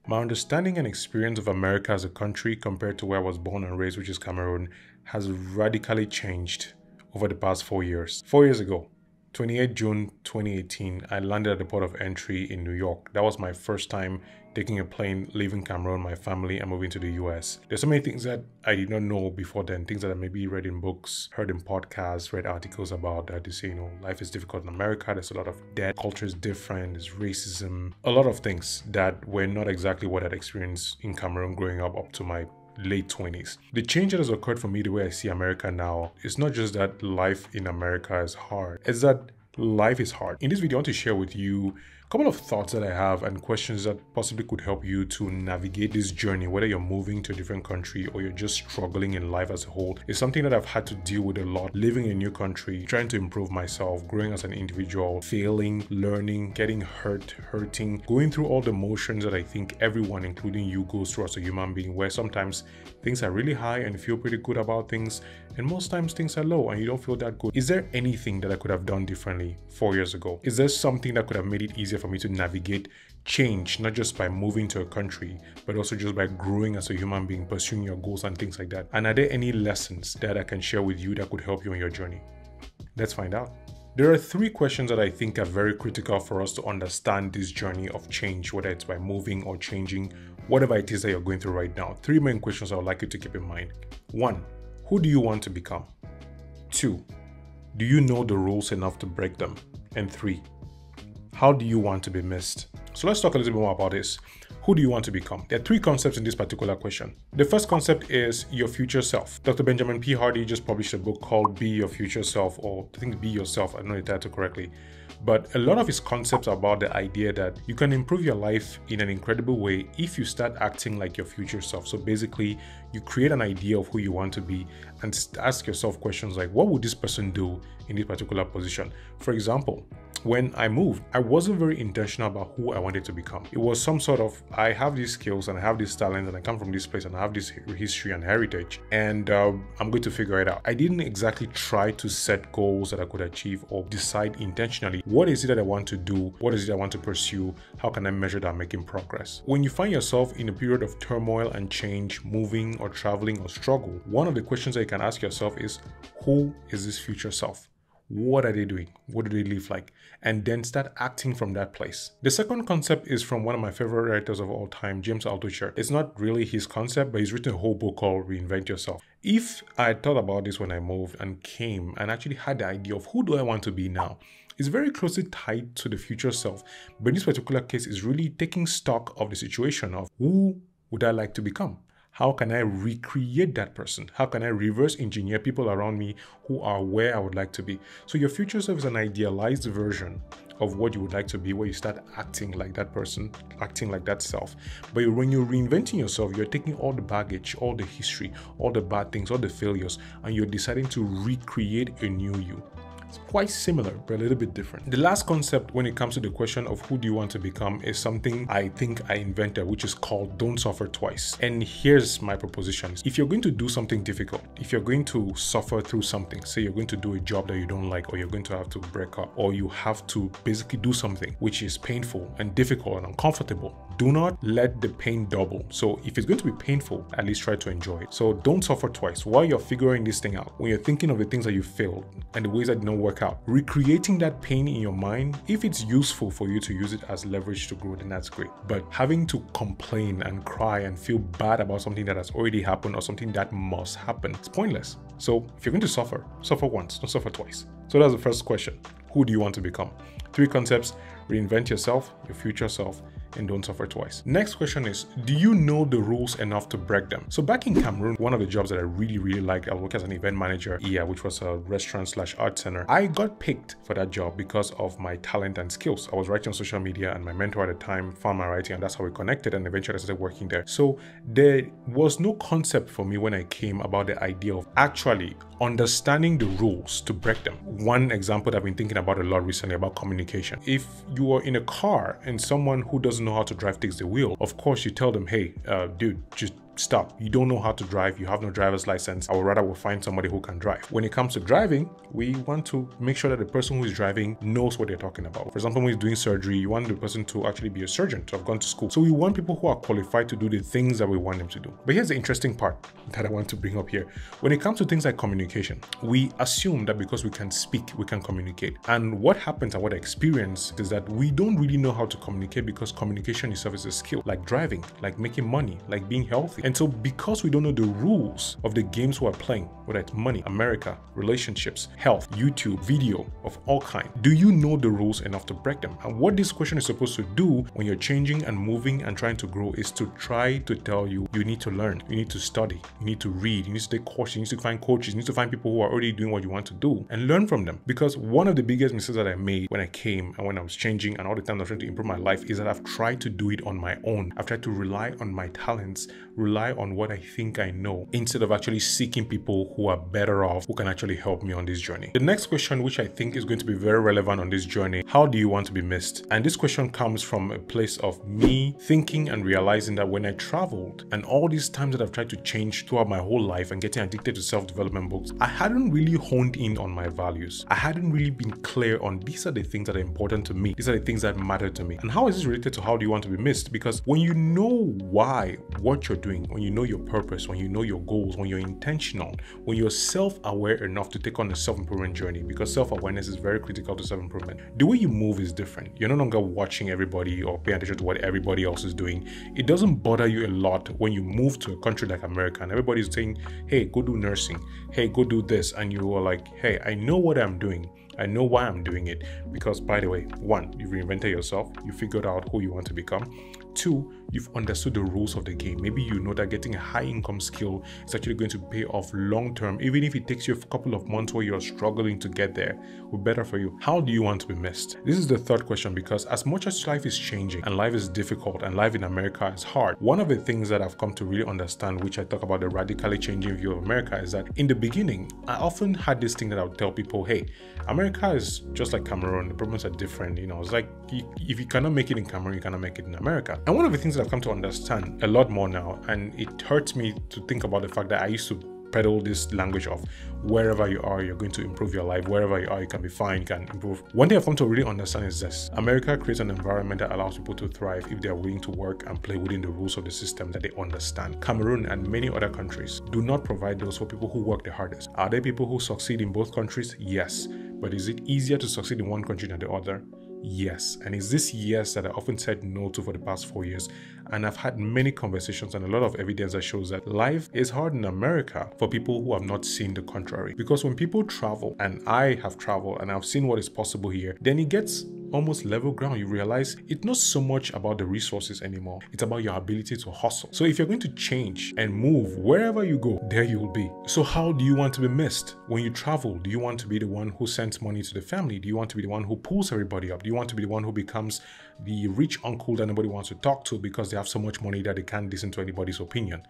My understanding and experience of America as a country compared to where I was born and raised, which is Cameroon, has radically changed over the past 4 years. 4 years ago, 28 June 2018, I landed at the port of entry in New York. That was my first time taking a plane, leaving Cameroon, my family, and moving to the US. There's so many things that I did not know before then, things that I maybe read in books, heard in podcasts, read articles about that. They say, life is difficult in America, there's a lot of debt, culture is different, there's racism, a lot of things that were not exactly what I'd experienced in Cameroon growing up to my late 20s. The change that has occurred for me, the way I see America now, is not just that life in America is hard, it's that life is hard. In this video, I want to share with you a couple of thoughts that I have and questions that possibly could help you to navigate this journey, whether you're moving to a different country or you're just struggling in life as a whole. It's something that I've had to deal with a lot, living in a new country, trying to improve myself, growing as an individual, failing, learning, getting hurting, going through all the motions that I think everyone, including you, goes through as a human being, where sometimes things are really high and you feel pretty good about things, and most times things are low and you don't feel that good. Is there anything that I could have done differently 4 years ago? Is there something that could have made it easier for me to navigate change, not just by moving to a country, but also just by growing as a human being, pursuing your goals and things like that? And are there any lessons that I can share with you that could help you on your journey? Let's find out. There are 3 questions that I think are very critical for us to understand this journey of change, whether it's by moving or changing, whatever it is that you're going through right now. 3 main questions I would like you to keep in mind. 1, who do you want to become? 2, do you know the rules enough to break them? And 3, how do you want to be missed? So let's talk a little bit more about this. Who do you want to become? There are 3 concepts in this particular question. The first concept is your future self. Dr. Benjamin P. Hardy just published a book called Be Your Future Self, or I think Be Yourself, I don't know the title correctly. But a lot of his concepts are about the idea that you can improve your life in an incredible way if you start acting like your future self. So basically, you create an idea of who you want to be and ask yourself questions like, what would this person do in this particular position? For example, when I moved, I wasn't very intentional about who I wanted to become. It was some sort of, I have these skills and I have this talent and I come from this place and I have this history and heritage, and I'm going to figure it out. I didn't exactly try to set goals that I could achieve or decide intentionally, what is it that I want to do? What is it I want to pursue? How can I measure that I'm making progress? When you find yourself in a period of turmoil and change, moving or traveling or struggle, one of the questions that you can ask yourself is, who is this future self? What are they doing? What do they live like? And then start acting from that place. The second concept is from one of my favorite writers of all time, James Altucher. It's not really his concept, but he's written a whole book called Reinvent Yourself. If I had thought about this when I moved and came and actually had the idea of who do I want to be now, it's very closely tied to the future self. But in this particular case, it's really taking stock of the situation of who would I like to become? How can I recreate that person? How can I reverse engineer people around me who are where I would like to be? So your future self is an idealized version of what you would like to be, where you start acting like that person, acting like that self. But when you're reinventing yourself, you're taking all the baggage, all the history, all the bad things, all the failures, and you're deciding to recreate a new you. It's quite similar, but a little bit different. The last concept when it comes to the question of who do you want to become is something I think I invented, which is called don't suffer twice. And here's my proposition. If you're going to do something difficult, if you're going to suffer through something, say you're going to do a job that you don't like, or you're going to have to break up, or you have to basically do something which is painful and difficult and uncomfortable, do not let the pain double. So if it's going to be painful, at least try to enjoy it. So don't suffer twice. While you're figuring this thing out, when you're thinking of the things that you failed and the ways that didn't work out, recreating that pain in your mind, if it's useful for you to use it as leverage to grow, then that's great. But having to complain and cry and feel bad about something that has already happened or something that must happen, it's pointless. So if you're going to suffer, suffer once, don't suffer twice. So that's the first question. Who do you want to become? 3 concepts: reinvent yourself, your future self, and don't suffer twice. Next question is, do you know the rules enough to break them? So back in Cameroon, one of the jobs that I really liked, I worked as an event manager here, which was a restaurant/art center. I got picked for that job because of my talent and skills. I was writing on social media and my mentor at the time found my writing, and that's how we connected, and eventually I started working there. So there was no concept for me when I came about the idea of actually understanding the rules to break them. One example that I've been thinking about a lot recently about communication. If you are in a car and someone who doesn't know how to drive takes the wheel, of course you tell them, hey, dude, just stop. You don't know how to drive. You have no driver's license. I would rather we'll find somebody who can drive. When it comes to driving, we want to make sure that the person who is driving knows what they're talking about. For example, when he's doing surgery, you want the person to actually be a surgeon, to have gone to school. So we want people who are qualified to do the things that we want them to do. But here's the interesting part that I want to bring up here. When it comes to things like communication, we assume that because we can speak, we can communicate. And what happens and what I experience is that we don't really know how to communicate, because communication itself is a skill, like driving, like making money, like being healthy. And so because we don't know the rules of the games we're playing, whether it's money, America, relationships, health, YouTube, video of all kinds, do you know the rules enough to break them? And what this question is supposed to do when you're changing and moving and trying to grow is to try to tell you, you need to learn, you need to study, you need to read, you need to take courses, you need to find coaches, you need to find people who are already doing what you want to do and learn from them. Because one of the biggest mistakes that I made when I came and when I was changing and all the time I was trying to improve my life is that I've tried to do it on my own. I've tried to rely on my talents, rely on what I think I know, instead of actually seeking people who are better off, who can actually help me on this journey. The next question, which I think is going to be very relevant on this journey, how do you want to be missed? And this question comes from a place of me thinking and realizing that when I traveled and all these times that I've tried to change throughout my whole life and getting addicted to self-development books, I hadn't really honed in on my values. I hadn't really been clear on these are the things that are important to me. These are the things that matter to me. And how is this related to how do you want to be missed? Because when you know why, what you're doing, when you know your purpose, when you know your goals, when you're intentional, when you're self-aware enough to take on a self-improvement journey, because self-awareness is very critical to self-improvement, the way you move is different. You're no longer watching everybody or paying attention to what everybody else is doing. It doesn't bother you a lot when you move to a country like America and everybody's saying, hey, go do nursing, hey, go do this, and you are like, hey, I know what I'm doing. I know why I'm doing it. Because, by the way, one, you've reinvented yourself, you figured out who you want to become. Two, you've understood the rules of the game. Maybe you know that getting a high income skill is actually going to pay off long term, even if it takes you a couple of months where you're struggling to get there. We're better for you. How do you want to be missed? This is the third question, because as much as life is changing and life is difficult and life in America is hard, one of the things that I've come to really understand, which I talk about the radically changing view of America, is that in the beginning, I often had this thing that I would tell people, hey, America is just like Cameroon. The problems are different. You know, it's like if you cannot make it in Cameroon, you cannot make it in America. And one of the things that I've come to understand a lot more now, and it hurts me to think about the fact that I used to peddle this language of wherever you are, you're going to improve your life. Wherever you are, you can be fine, you can improve. One thing I've come to really understand is this: America creates an environment that allows people to thrive if they're willing to work and play within the rules of the system that they understand. Cameroon and many other countries do not provide those for people who work the hardest. Are there people who succeed in both countries? Yes. But is it easier to succeed in one country than the other? Yes. And it's this yes that I often said no to for the past 4 years. And I've had many conversations and a lot of evidence that shows that life is hard in America for people who have not seen the contrary. Because when people travel, and I have traveled and I've seen what is possible here, then it gets almost level ground. You realize it's not so much about the resources anymore. It's about your ability to hustle. So if you're going to change and move, wherever you go, there you'll be. So how do you want to be missed? When you travel, do you want to be the one who sends money to the family? Do you want to be the one who pulls everybody up? Do you want to be the one who becomes the rich uncle that nobody wants to talk to because they have so much money that they can't listen to anybody's opinion?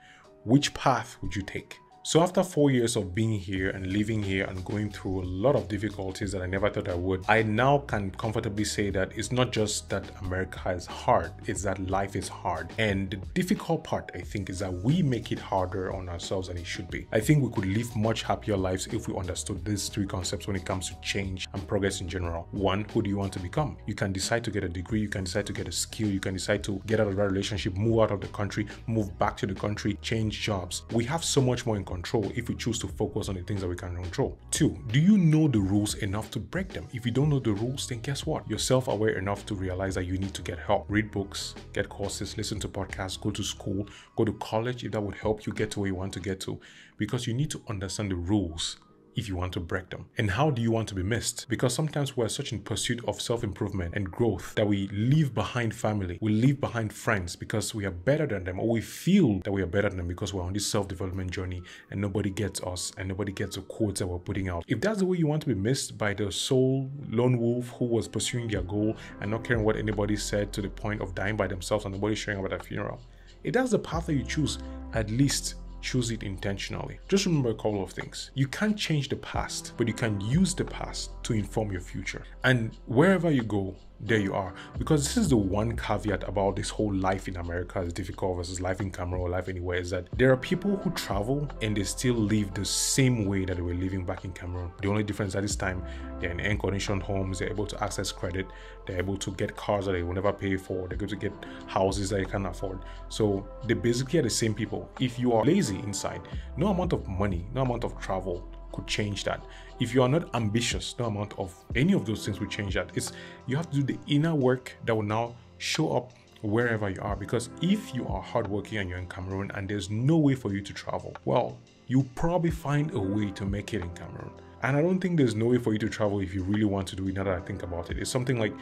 Which path would you take? So after 4 years of being here and living here and going through a lot of difficulties that I never thought I would, I now can comfortably say that it's not just that America is hard, it's that life is hard. And the difficult part, I think, is that we make it harder on ourselves than it should be. I think we could live much happier lives if we understood these three concepts when it comes to change and progress in general. One, who do you want to become? You can decide to get a degree, you can decide to get a skill, you can decide to get out of that relationship, move out of the country, move back to the country, change jobs. We have so much more in control if we choose to focus on the things that we can control. Two, do you know the rules enough to break them? If you don't know the rules, then guess what? You're self-aware enough to realize that you need to get help. Read books, get courses, listen to podcasts, go to school, go to college if that would help you get to where you want to get to, because you need to understand the rules if you want to break them. And how do you want to be missed? Because sometimes we're such in pursuit of self-improvement and growth that we leave behind family, we leave behind friends because we are better than them, or we feel that we are better than them because we're on this self-development journey and nobody gets us and nobody gets the quotes that we're putting out. If that's the way you want to be missed by the sole lone wolf who was pursuing their goal and not caring what anybody said to the point of dying by themselves and nobody showing up at their funeral, if that's the path that you choose, at least choose it intentionally. Just remember a couple of things. You can't change the past, but you can use the past to inform your future. And wherever you go, there you are. Because this is the one caveat about this whole life in America is difficult versus life in Cameroon or life anywhere, is that there are people who travel and they still live the same way that they were living back in Cameroon. The only difference at this time, they're in air-conditioned homes, they're able to access credit, they're able to get cars that they will never pay for, they're going to get houses that they can't afford. So they basically are the same people. If you are lazy inside, no amount of money, no amount of travel could change that. If you are not ambitious, no amount of any of those things will change that. You have to do the inner work that will now show up wherever you are. Because if you are hardworking and you're in Cameroon and there's no way for you to travel, well, you probably find a way to make it in Cameroon. And I don't think there's no way for you to travel if you really want to do it. Now that I think about it, it's something like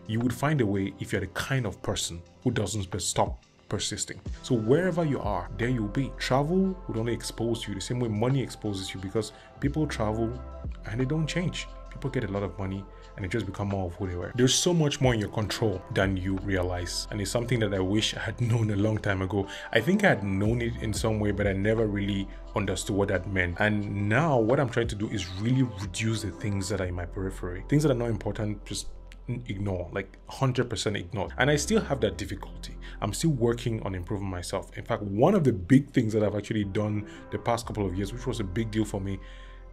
you would find a way if you're the kind of person who doesn't stop persisting. So wherever you are, there you'll be. Travel would only expose you the same way money exposes you, because people travel and they don't change. People get a lot of money and they just become more of who they were. There's so much more in your control than you realize, and it's something that I wish I had known a long time ago. I think I had known it in some way, but I never really understood what that meant. And now what I'm trying to do is really reduce the things that are in my periphery. Things that are not important, just ignore, like 100% ignore. And I still have that difficulty. I'm still working on improving myself. In fact, one of the big things that I've actually done the past couple of years, which was a big deal for me,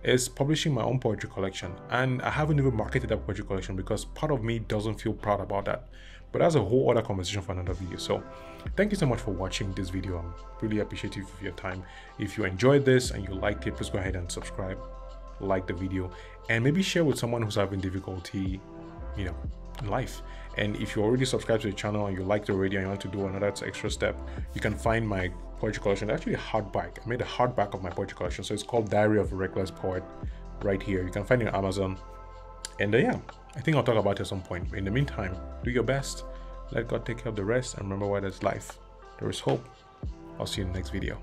is publishing my own poetry collection. And I haven't even marketed that poetry collection because part of me doesn't feel proud about that. But that's a whole other conversation for another video. So thank you so much for watching this video. I'm really appreciative of your time. If you enjoyed this and you liked it, please go ahead and subscribe, like the video, and maybe share with someone who's having difficulty, you know, in life. And if you already subscribed to the channel and you liked it already and you want to do another extra step, you can find my poetry collection. Actually a hardback. I made a hardback of my poetry collection, so it's called Diary of a Reckless Poet, right here. You can find it on Amazon. And yeah, I think I'll talk about it at some point. In the meantime, do your best, let God take care of the rest, and remember, why there's life, there is hope. I'll see you in the next video.